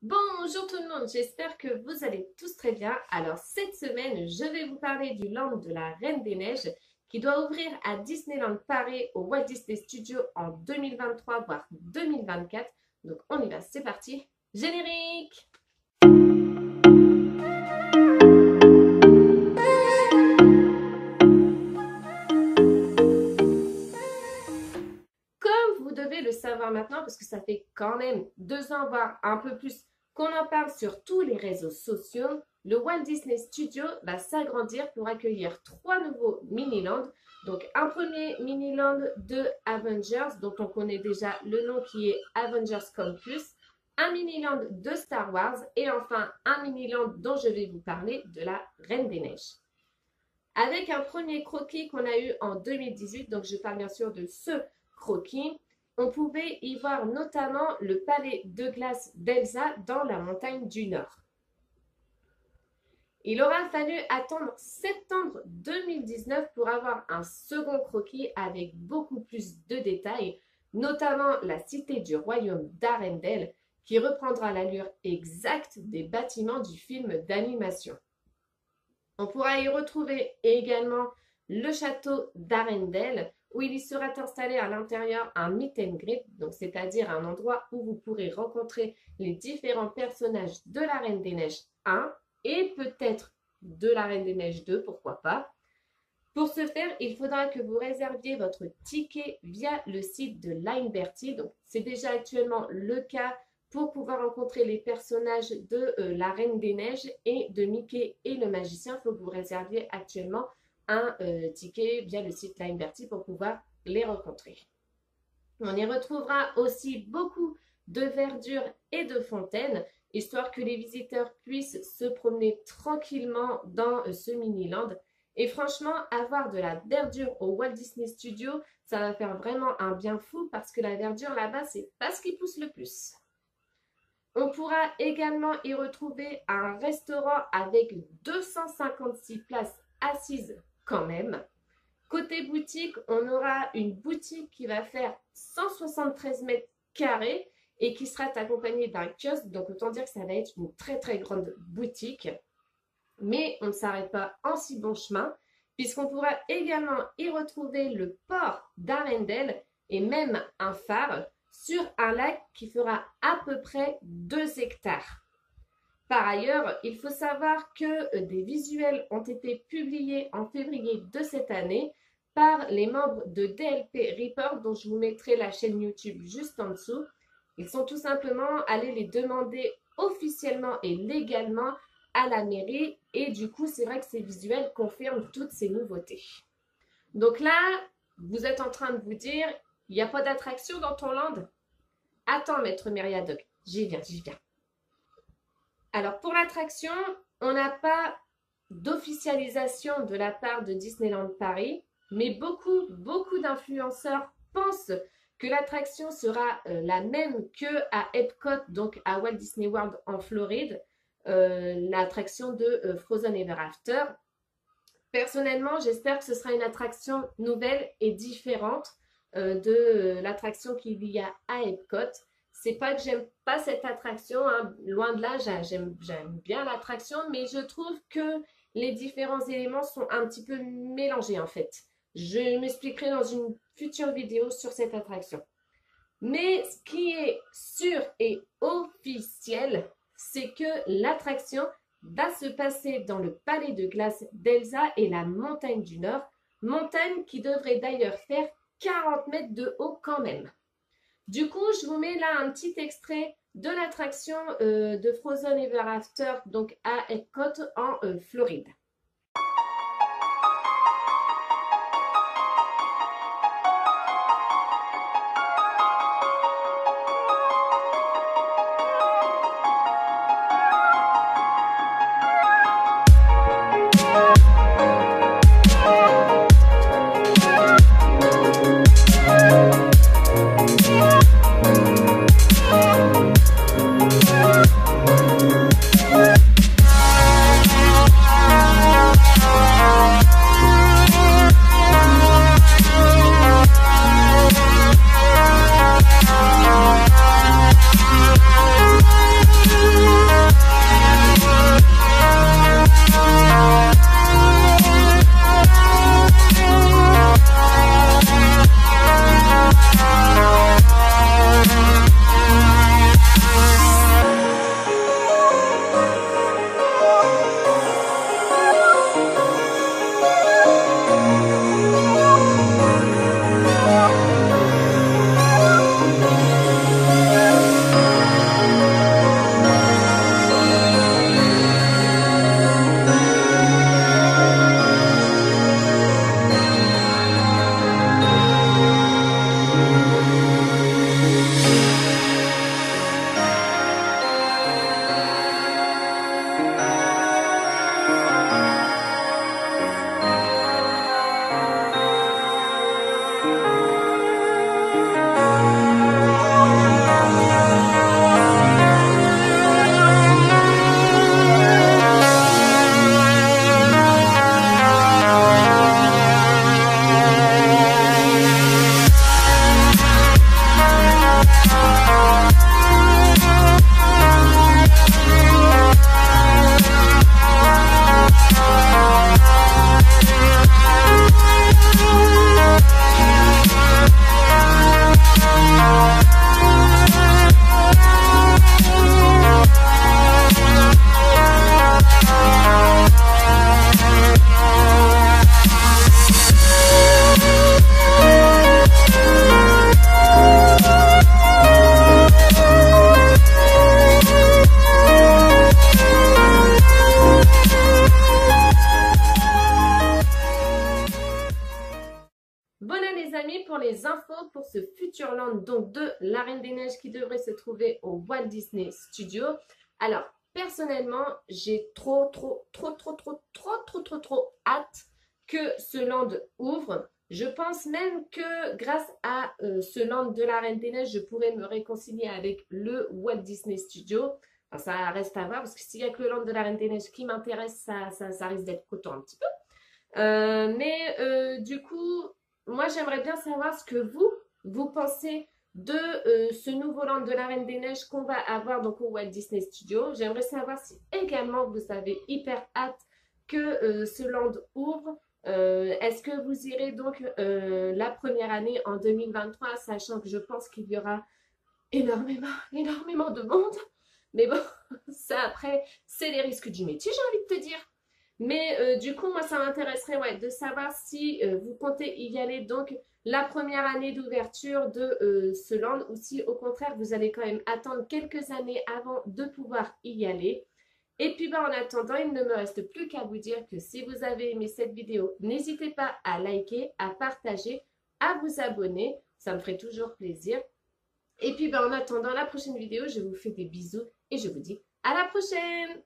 Bonjour tout le monde, j'espère que vous allez tous très bien. Alors cette semaine, je vais vous parler du land de la Reine des Neiges qui doit ouvrir à Disneyland Paris au Walt Disney Studios en 2023 voire 2024. Donc on y va, c'est parti, générique! Comme vous devez le savoir maintenant, parce que ça fait quand même 2 ans, voire un peu plus, qu'on en parle sur tous les réseaux sociaux, le Walt Disney Studio va s'agrandir pour accueillir 3 nouveaux mini-lands. Donc un premier mini-land de Avengers, dont on connaît déjà le nom qui est Avengers Campus, un mini-land de Star Wars et enfin un mini-land dont je vais vous parler de la Reine des Neiges. Avec un premier croquis qu'on a eu en 2018, donc je parle bien sûr de ce croquis, on pouvait y voir notamment le palais de glace d'Elsa dans la montagne du Nord. Il aura fallu attendre septembre 2019 pour avoir un second croquis avec beaucoup plus de détails, notamment la cité du royaume d'Arendelle qui reprendra l'allure exacte des bâtiments du film d'animation. On pourra y retrouver également le château d'Arendelle où il y sera installé à l'intérieur un meet and greet, donc c'est-à-dire un endroit où vous pourrez rencontrer les différents personnages de la Reine des Neiges 1 et peut-être de la Reine des Neiges 2, pourquoi pas. Pour ce faire, il faudra que vous réserviez votre ticket via le site de Lineberty. Donc c'est déjà actuellement le cas pour pouvoir rencontrer les personnages de la Reine des Neiges et de Mickey et le Magicien. Il faut que vous réserviez actuellement un ticket via le site Lineberty pour pouvoir les rencontrer. On y retrouvera aussi beaucoup de verdure et de fontaines, histoire que les visiteurs puissent se promener tranquillement dans ce mini-land. Et franchement, avoir de la verdure au Walt Disney Studios, ça va faire vraiment un bien fou parce que la verdure là-bas, c'est pas ce qui pousse le plus. On pourra également y retrouver un restaurant avec 256 places assises quand même. Côté boutique, on aura une boutique qui va faire 173 mètres carrés et qui sera accompagnée d'un kiosque. Donc autant dire que ça va être une très grande boutique. Mais on ne s'arrête pas en si bon chemin puisqu'on pourra également y retrouver le port d'Arendelle et même un phare sur un lac qui fera à peu près 2 hectares. Par ailleurs, il faut savoir que des visuels ont été publiés en février de cette année par les membres de DLP Report, dont je vous mettrai la chaîne YouTube juste en dessous. Ils sont tout simplement allés les demander officiellement et légalement à la mairie et du coup, c'est vrai que ces visuels confirment toutes ces nouveautés. Donc là, vous êtes en train de vous dire, il n'y a pas d'attraction dans ton land? Attends, maître Myriadoc, j'y viens. Alors, pour l'attraction, on n'a pas d'officialisation de la part de Disneyland Paris, mais beaucoup d'influenceurs pensent que l'attraction sera la même qu'à Epcot, donc à Walt Disney World en Floride, l'attraction de Frozen Ever After. Personnellement, j'espère que ce sera une attraction nouvelle et différente de l'attraction qu'il y a à Epcot. C'est pas que j'aime pas cette attraction, hein. Loin de là, j'aime bien l'attraction, mais je trouve que les différents éléments sont un petit peu mélangés en fait. Je m'expliquerai dans une future vidéo sur cette attraction. Mais ce qui est sûr et officiel, c'est que l'attraction va se passer dans le palais de glace d'Elsa et la montagne du Nord, montagne qui devrait d'ailleurs faire 40 mètres de haut quand même. Du coup, je vous mets là un petit extrait de l'attraction de Frozen Ever After, donc à Epcot en Floride. futur land donc de La Reine des Neiges qui devrait se trouver au Walt Disney Studios. Alors, personnellement, j'ai trop hâte que ce land ouvre. Je pense même que grâce à ce land de La Reine des Neiges, je pourrais me réconcilier avec le Walt Disney Studios. Enfin, ça reste à voir parce que s'il n'y a que le land de La Reine des Neiges qui m'intéresse, ça risque d'être coton un petit peu. Du coup, moi j'aimerais bien savoir ce que vous pensez de ce nouveau land de La Reine des Neiges qu'on va avoir donc au Walt Disney Studios. J'aimerais savoir si également vous avez hyper hâte que ce land ouvre. Est-ce que vous irez donc la première année en 2023, sachant que je pense qu'il y aura énormément de monde. Mais bon, ça après, c'est les risques du métier, j'ai envie de te dire. Mais du coup, moi, ça m'intéresserait de savoir si vous comptez y aller donc la première année d'ouverture de ce land ou si au contraire, vous allez quand même attendre quelques années avant de pouvoir y aller. Et puis en attendant, il ne me reste plus qu'à vous dire que si vous avez aimé cette vidéo, n'hésitez pas à liker, à partager, à vous abonner. Ça me ferait toujours plaisir. Et puis en attendant la prochaine vidéo, je vous fais des bisous et je vous dis à la prochaine!